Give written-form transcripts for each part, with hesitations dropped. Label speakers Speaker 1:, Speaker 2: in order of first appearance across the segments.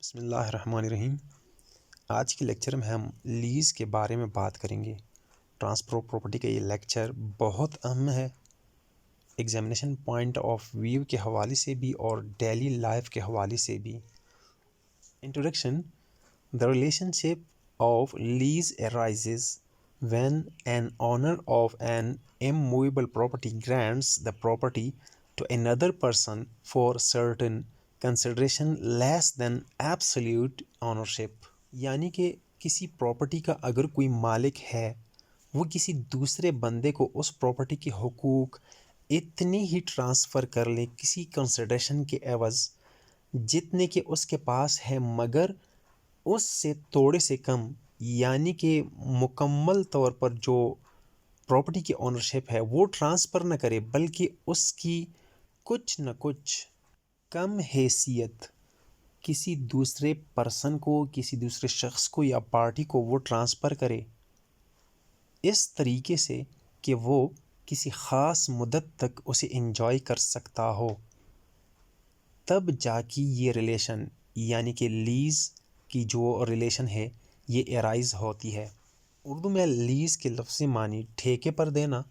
Speaker 1: بسم اللہ الرحمن الرحیم۔ آج کے لیکچر میں ہم لیز کے بارے میں بات کریں گے۔ ٹرانسفر آف پراپرٹی کا یہ لیکچر بہت اہم ہے، ایگزامینیشن پوائنٹ آف ویو کے حوالے سے بھی اور ڈیلی لائف کے حوالے سے بھی۔ Introduction: the relationship of lease arises when an owner of an immovable property grants the property to another person for certain consideration less than absolute ownership۔ یعنی کہ کسی پراپرٹی کا اگر کوئی مالک ہے، وہ کسی دوسرے بندے کو اس پراپرٹی کے حقوق اتنی ہی ٹرانسفر کر لے کسی کنسیڈریشن کے عوض جتنے کہ اس کے پاس ہے، مگر اس سے تھوڑے سے کم، یعنی کہ مکمل طور پر جو پراپرٹی کی اونرشپ ہے وہ ٹرانسفر نہ کرے، بلکہ اس کی کچھ نہ کچھ کم حیثیت کسی دوسرے پرسن کو، کسی دوسرے شخص کو یا پارٹی کو وہ ٹرانسفر کرے، اس طریقے سے کہ وہ کسی خاص مدت تک اسے انجوائے کر سکتا ہو، تب جا کے یہ ریلیشن یعنی کہ لیز کی جو ریلیشن ہے یہ ارائز ہوتی ہے۔ اردو میں لیز کے لفظی معنی ٹھیکے پر دینا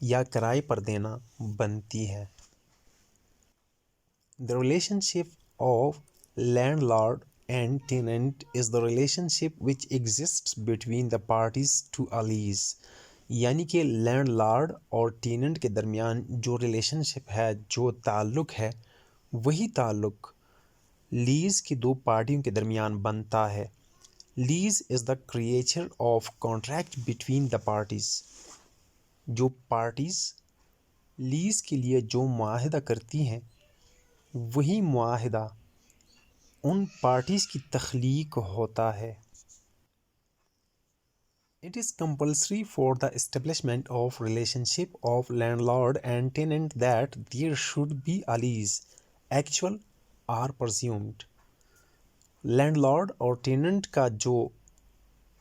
Speaker 1: یا کرائے پر دینا بنتی ہے۔ The relationship of landlord and tenant is the relationship which exists between the parties to a lease۔ یعنی کہ لینڈ لارڈ اور ٹیننٹ کے درمیان جو ریلیشن شپ ہے، جو تعلق ہے، وہی تعلق لیز کی دو پارٹیوں کے درمیان بنتا ہے۔ Lease is the creature of contract between the parties. جو پارٹیز لیز کے لیے جو معاہدہ کرتی ہیں، وہی معاہدہ ان پارٹیز کی تخلیق ہوتا ہے۔ It is compulsory for the establishment of relationship of landlord and tenant that there should be a lease, actual or presumed۔ Landlord اور ٹیننٹ کا جو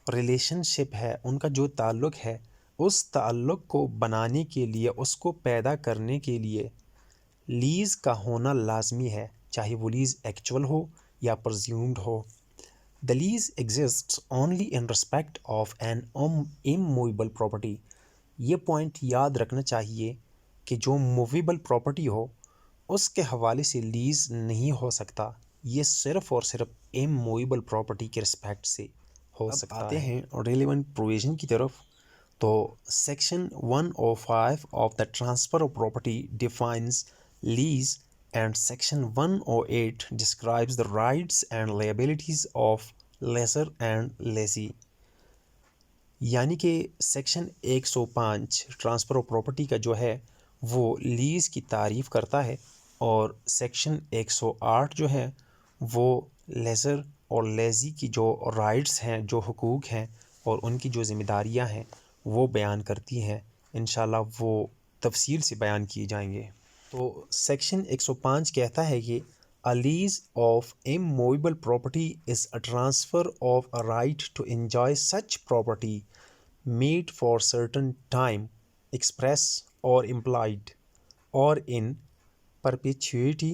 Speaker 1: ریلیشن شپ ہے، ان کا جو تعلق ہے، اس تعلق کو بنانے کے لیے، اس کو پیدا کرنے کے لیے لیز کا ہونا لازمی ہے، چاہے وہ لیز ایکچول ہو یا presumed who. The lease exists only in respect of an immovable property۔ یہ پوائنٹ یاد رکھنا چاہیے کہ جو موویبل پراپرٹی ہو اس کے حوالے سے لیز نہیں ہو سکتا، یہ صرف اور صرف اموویبل پراپرٹی کے رسپیکٹ سے ہو سکتا ہے۔ اب آتے ہیں ریلیونٹ پروویژن کی طرف۔ تو section 105 of the transfer of property defines lease and section 108 describes the rights and liabilities of lessor and lessee۔ یعنی کہ سیکشن 105 ٹرانسفر آف پراپرٹی کا جو ہے وہ لیز کی تعریف کرتا ہے، اور سیکشن 108 جو ہے وہ لیسر اور لیزی کی جو رائٹس ہیں، جو حقوق ہیں اور ان کی جو ذمہ داریاں ہیں وہ بیان کرتی ہیں۔ انشاءاللہ وہ تفصیل سے بیان کیے جائیں گے۔ تو سیکشن 105 کہتا ہے کہ a lease of immovable property is a transfer of a right to enjoy such property made for certain time, express or implied, or in perpetuity,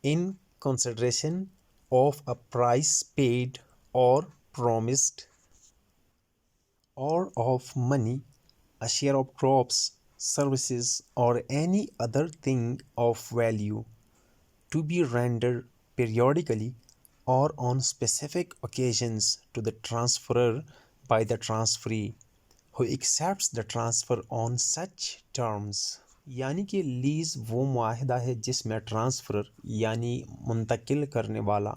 Speaker 1: in consideration of a price paid or promised, or of money, a share of crops, services, or any other thing of value, to be rendered periodically or on specific occasions to the transferor by the transferee, who accepts the transfer on such terms۔ یعنی کہ lease وہ معاہدہ ہے جس میں ٹرانسفرر یعنی منتقل کرنے والا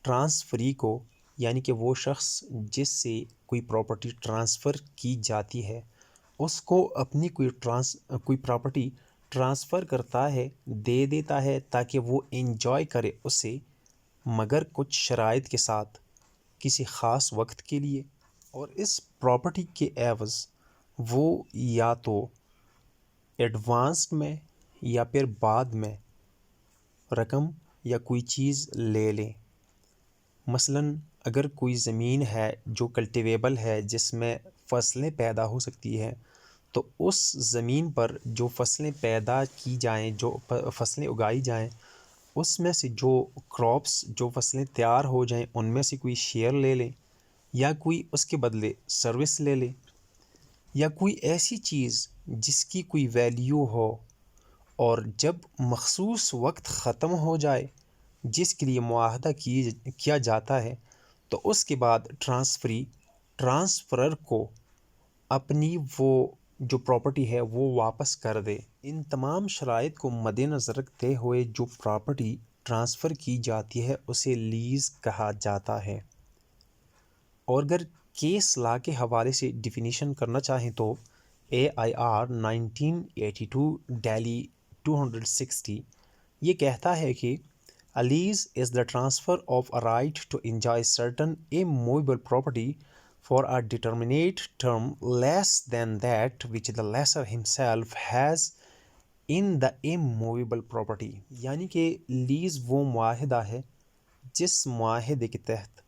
Speaker 1: ٹرانسفری کو، یعنی کہ وہ شخص جس سے کوئی پراپرٹی ٹرانسفر کی جاتی ہے، اس کو اپنی کوئی پراپرٹی ٹرانسفر کرتا ہے، دے دیتا ہے تاکہ وہ انجوائے کرے اسے، مگر کچھ شرائط کے ساتھ کسی خاص وقت کے لیے، اور اس پراپرٹی کے عوض وہ یا تو ایڈوانس میں یا پھر بعد میں رقم یا کوئی چیز لے لے۔ مثلاً اگر کوئی زمین ہے جو کلٹیویبل ہے، جس میں فصلیں پیدا ہو سکتی ہے، تو اس زمین پر جو فصلیں پیدا کی جائیں، جو فصلیں اگائی جائیں، اس میں سے جو کراپس جو فصلیں تیار ہو جائیں ان میں سے کوئی شیئر لے لیں، یا کوئی اس کے بدلے سروس لے لے، یا کوئی ایسی چیز جس کی کوئی ویلیو ہو، اور جب مخصوص وقت ختم ہو جائے جس کے لیے معاہدہ کیا جاتا ہے تو اس کے بعد ٹرانسفرر کو اپنی وہ جو پراپرٹی ہے وہ واپس کر دے۔ ان تمام شرائط کو مد نظر رکھتے ہوئے جو پراپرٹی ٹرانسفر کی جاتی ہے اسے لیز کہا جاتا ہے۔ اور اگر کیس لا کے حوالے سے ڈیفینیشن کرنا چاہیں تو AIR 1982 ڈیلی 260 یہ کہتا ہے کہ A lease is the transfer of a right to enjoy certain immovable property for a determinate term less than that which the lessor himself has in the immovable property۔ یعنی کہ lease وہ معاہدہ ہے جس معاہدے کے تحت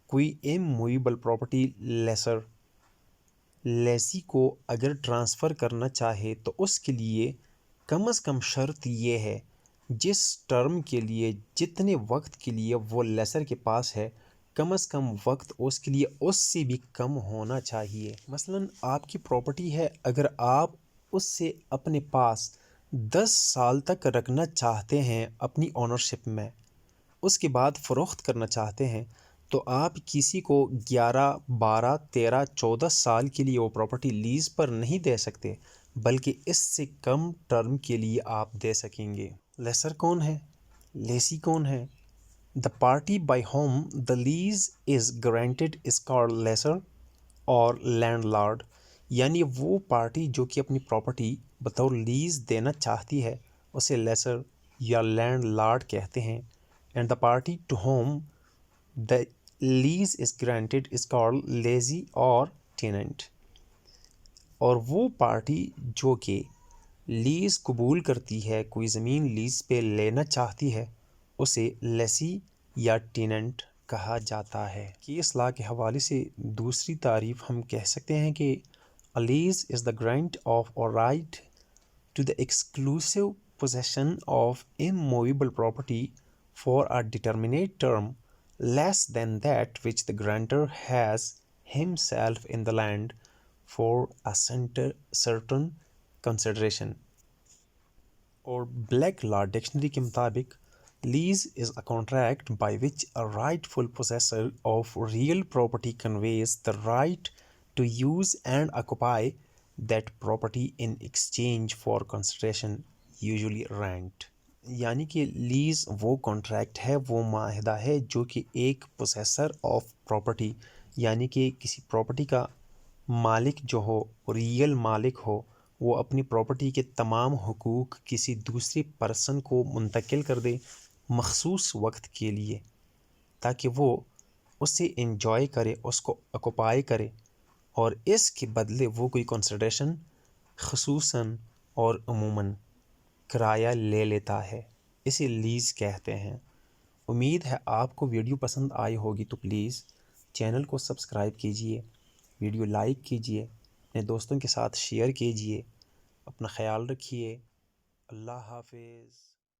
Speaker 1: کوئی اموویبل پراپرٹی لیسی کو اگر ٹرانسفر کرنا چاہے تو اس کے لیے کم از کم شرط یہ ہے جس ٹرم کے لیے جتنے وقت کے لیے وہ لیسر کے پاس ہے کم از کم وقت اس کے لیے اس سے بھی کم ہونا چاہیے۔ مثلا آپ کی پراپرٹی ہے، اگر آپ اس سے اپنے پاس 10 سال تک رکھنا چاہتے ہیں اپنی اونرشپ میں، اس کے بعد فروخت کرنا چاہتے ہیں تو آپ کسی کو 11 12 13 14 سال کے لیے وہ پراپرٹی لیز پر نہیں دے سکتے، بلکہ اس سے کم ٹرم کے لیے آپ دے سکیں گے۔ لیسر کون ہے؟ لیسی کون ہے؟ The party by whom the lease is granted is called lessor اور landlord، یعنی وہ پارٹی جو کہ اپنی پراپرٹی بطور لیز دینا چاہتی ہے اسے لیسر یا لینڈ لارڈ کہتے ہیں۔ and the party to whom the lease is granted is called lessee اور tenant، اور وہ پارٹی جو کہ لیز قبول کرتی ہے، کوئی زمین لیز پہ لینا چاہتی ہے، اسے لیسی یا ٹیننٹ کہا جاتا ہے۔ کیس لا کے حوالے سے دوسری تعریف ہم کہہ سکتے ہیں کہ A lease is the grant of a right to the exclusive possession of immovable property for a determinate term less than that which the grantor has himself in the land for a certain consideration۔ اور Black law dictionary کے مطابق lease is a contract by which a rightful possessor of real property conveys the right to use and occupy that property in exchange for consideration usually rent۔ یعنی کہ lease وہ contract ہے، وہ معاہدہ ہے جو کہ ایک پوسیسر آف پراپرٹی یعنی کہ کسی پراپرٹی کا مالک جو ہو، ریئل مالک ہو، وہ اپنی پراپرٹی کے تمام حقوق کسی دوسری پرسن کو منتقل کر دے مخصوص وقت کے لیے، تاکہ وہ اسے انجوائے کرے، اس کو اکوپائی کرے، اور اس کے بدلے وہ کوئی کنسیڈریشن خصوصاً اور عموماً کرایہ لے لیتا ہے۔ اسے لیز کہتے ہیں۔ امید ہے آپ کو ویڈیو پسند آئی ہوگی، تو پلیز چینل کو سبسکرائب کیجئے، ویڈیو لائک کیجئے، اپنے دوستوں کے ساتھ شیئر کیجئے، اپنا خیال رکھیے۔ اللہ حافظ۔